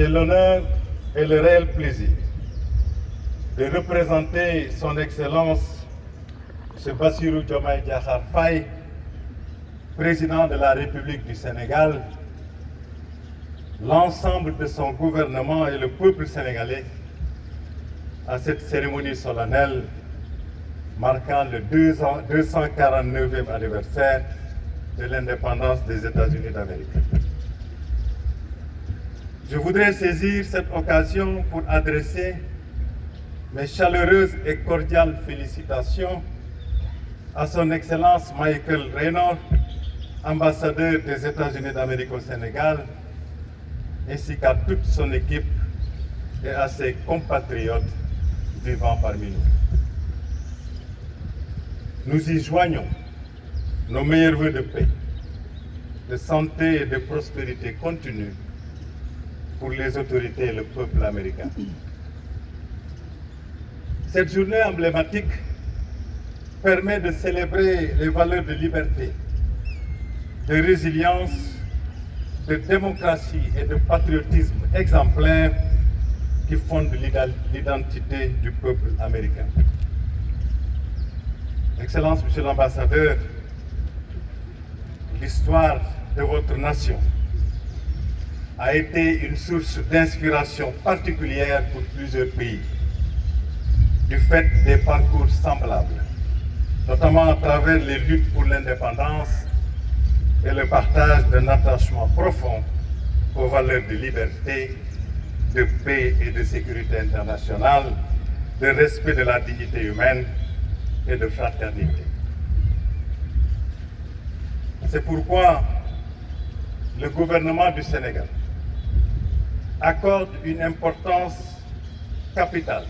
l'honneur et le réel plaisir de représenter son Excellence M. Bassirou Diomaye Diakhar Faye, président de la République du Sénégal, l'ensemble de son gouvernement et le peuple sénégalais à cette cérémonie solennelle marquant le 249e anniversaire de l'indépendance des États-Unis d'Amérique. Je voudrais saisir cette occasion pour adresser mes chaleureuses et cordiales félicitations à son Excellence Michael Raynor, ambassadeur des États-Unis d'Amérique au Sénégal, ainsi qu'à toute son équipe et à ses compatriotes vivant parmi nous. Nous y joignons nos meilleurs vœux de paix, de santé et de prospérité continue pour les autorités et le peuple américain. Cette journée emblématique permet de célébrer les valeurs de liberté, de résilience, de démocratie et de patriotisme exemplaires qui fondent l'identité du peuple américain. Excellence, Monsieur l'Ambassadeur, l'histoire de votre nation a été une source d'inspiration particulière pour plusieurs pays, du fait des parcours semblables, notamment à travers les luttes pour l'indépendance et le partage d'un attachement profond aux valeurs de liberté, de paix et de sécurité internationale, de respect de la dignité humaine et de fraternité. C'est pourquoi le gouvernement du Sénégal accorde une importance capitale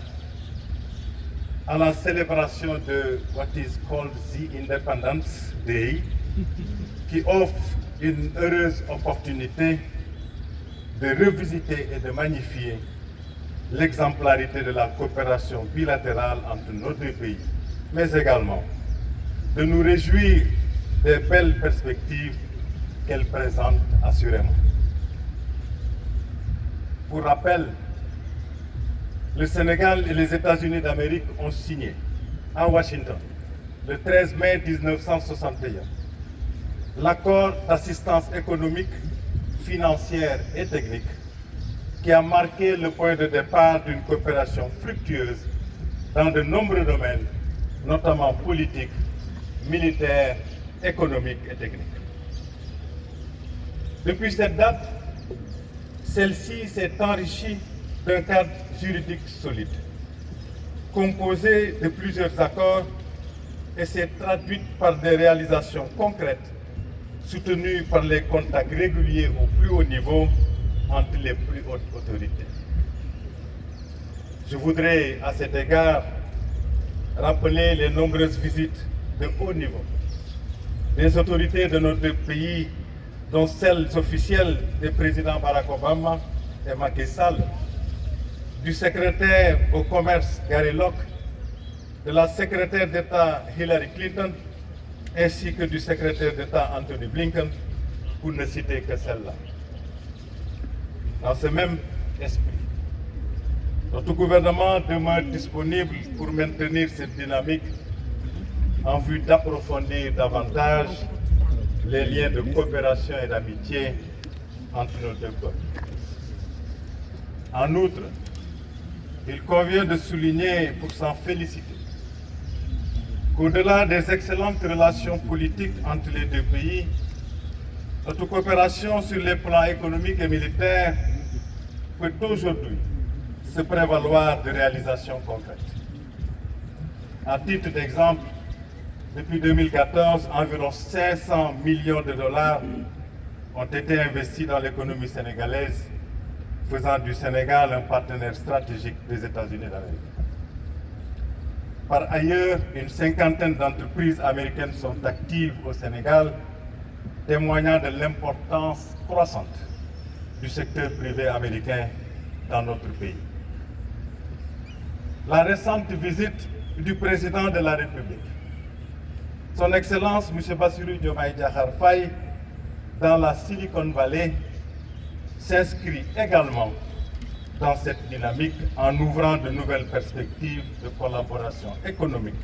à la célébration de what is called the Independence Day, qui offre une heureuse opportunité de revisiter et de magnifier l'exemplarité de la coopération bilatérale entre nos deux pays, mais également de nous réjouir des belles perspectives qu'elle présente assurément. Pour rappel, le Sénégal et les États-Unis d'Amérique ont signé à Washington, le 13 mai 1961, l'accord d'assistance économique, financière et technique qui a marqué le point de départ d'une coopération fructueuse dans de nombreux domaines, notamment politiques, militaires, économiques et techniques. Depuis cette date, celle-ci s'est enrichie d'un cadre juridique solide, composé de plusieurs accords et s'est traduite par des réalisations concrètes soutenues par les contacts réguliers au plus haut niveau entre les plus hautes autorités. Je voudrais à cet égard rappeler les nombreuses visites de haut niveau des autorités de nos deux pays, dont celles officielles des présidents Barack Obama et Macky Sall, du secrétaire au commerce Gary Locke, de la secrétaire d'État Hillary Clinton, ainsi que du secrétaire d'État Anthony Blinken, pour ne citer que celle-là. Dans ce même esprit, notre gouvernement demeure disponible pour maintenir cette dynamique en vue d'approfondir davantage les liens de coopération et d'amitié entre nos deux peuples. En outre, il convient de souligner, pour s'en féliciter, qu'au-delà des excellentes relations politiques entre les deux pays, notre coopération sur les plans économiques et militaires peut aujourd'hui se prévaloir de réalisations concrètes. À titre d'exemple, depuis 2014, environ 500 millions de dollars ont été investis dans l'économie sénégalaise, faisant du Sénégal un partenaire stratégique des États-Unis d'Amérique. Par ailleurs, une cinquantaine d'entreprises américaines sont actives au Sénégal, témoignant de l'importance croissante du secteur privé américain dans notre pays. La visite du président de la République, Son Excellence M. Bassirou Diomaye Diakhar Faye, dans la Silicon Valley, s'inscrit également dans cette dynamique en ouvrant de nouvelles perspectives de collaboration économique.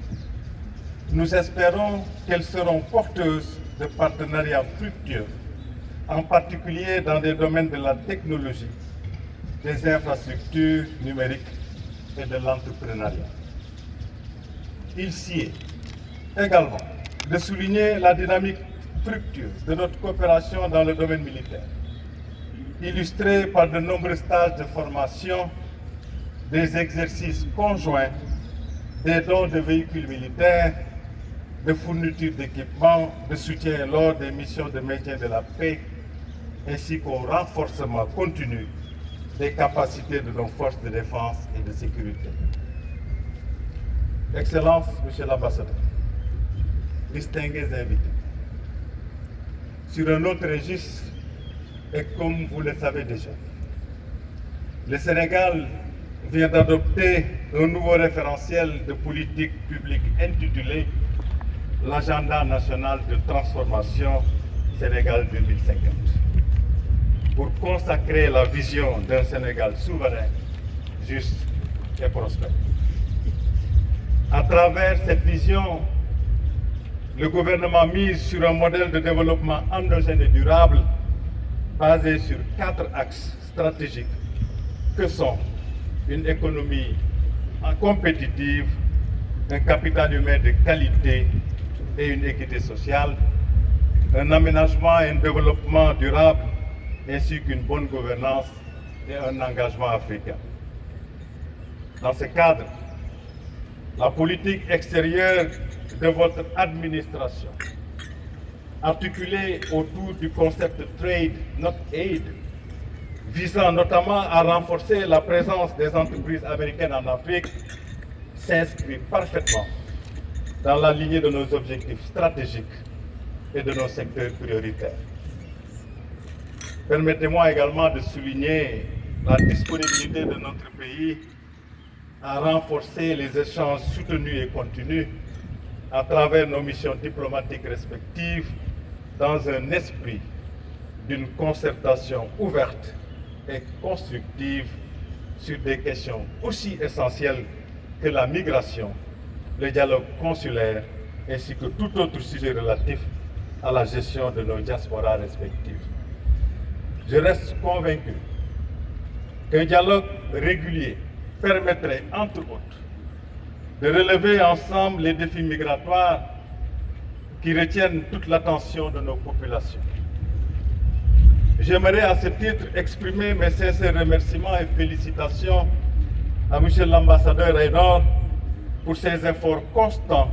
Nous espérons qu'elles seront porteuses de partenariats fructueux, en particulier dans des domaines de la technologie, des infrastructures numériques et de l'entrepreneuriat. Il s'y est également de souligner la dynamique fructueuse de notre coopération dans le domaine militaire, illustrée par de nombreux stages de formation, des exercices conjoints, des dons de véhicules militaires, de fournitures d'équipements, de soutien lors des missions de maintien de la paix, ainsi qu'au renforcement continu des capacités de nos forces de défense et de sécurité. Excellences, Monsieur l'ambassadeur, distingués invités, sur un autre registre, et comme vous le savez déjà, le Sénégal vient d'adopter un nouveau référentiel de politique publique intitulé l'Agenda national de transformation Sénégal 2050, pour consacrer la vision d'un Sénégal souverain, juste et prospère. À travers cette vision, le gouvernement mise sur un modèle de développement endogène et durable basé sur 4 axes stratégiques que sont une économie compétitive, un capital humain de qualité et une équité sociale, un aménagement et un développement durable, ainsi qu'une bonne gouvernance et un engagement africain. Dans ce cadre, la politique extérieure de votre administration, articulée autour du concept Trade, not Aid, visant notamment à renforcer la présence des entreprises américaines en Afrique, s'inscrit parfaitement dans la lignée de nos objectifs stratégiques et de nos secteurs prioritaires. Permettez-moi également de souligner la disponibilité de notre pays à renforcer les échanges soutenus et continus à travers nos missions diplomatiques respectives dans un esprit d'une concertation ouverte et constructive sur des questions aussi essentielles que la migration, le dialogue consulaire ainsi que tout autre sujet relatif à la gestion de nos diasporas respectives. Je reste convaincu qu'un dialogue régulier permettrait, entre autres, de relever ensemble les défis migratoires qui retiennent toute l'attention de nos populations. J'aimerais à ce titre exprimer mes sincères remerciements et félicitations à M. l'ambassadeur Aydor pour ses efforts constants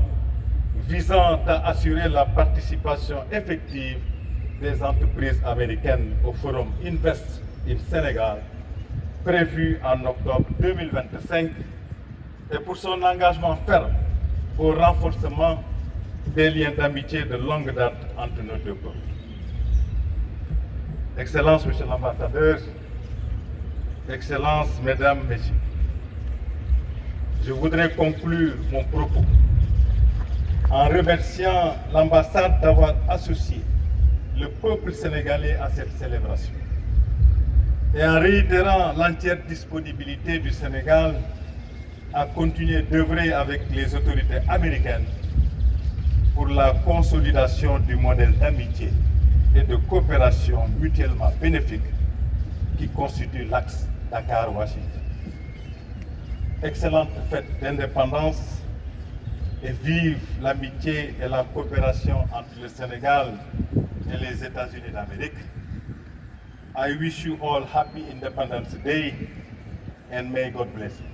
visant à assurer la participation effective des entreprises américaines au forum Invest in Sénégal, prévu en octobre 2025, et pour son engagement ferme au renforcement des liens d'amitié de longue date entre nos deux peuples. Excellences, Monsieur l'ambassadeur, Excellences, Mesdames, Messieurs, je voudrais conclure mon propos en remerciant l'ambassade d'avoir associé le peuple sénégalais à cette célébration et en réitérant l'entière disponibilité du Sénégal à continuer d'œuvrer avec les autorités américaines pour la consolidation du modèle d'amitié et de coopération mutuellement bénéfique qui constitue l'axe Dakar-Washington. Excellente fête d'indépendance et vive l'amitié et la coopération entre le Sénégal et les États-Unis d'Amérique. I wish you all happy Independence Day and may God bless you.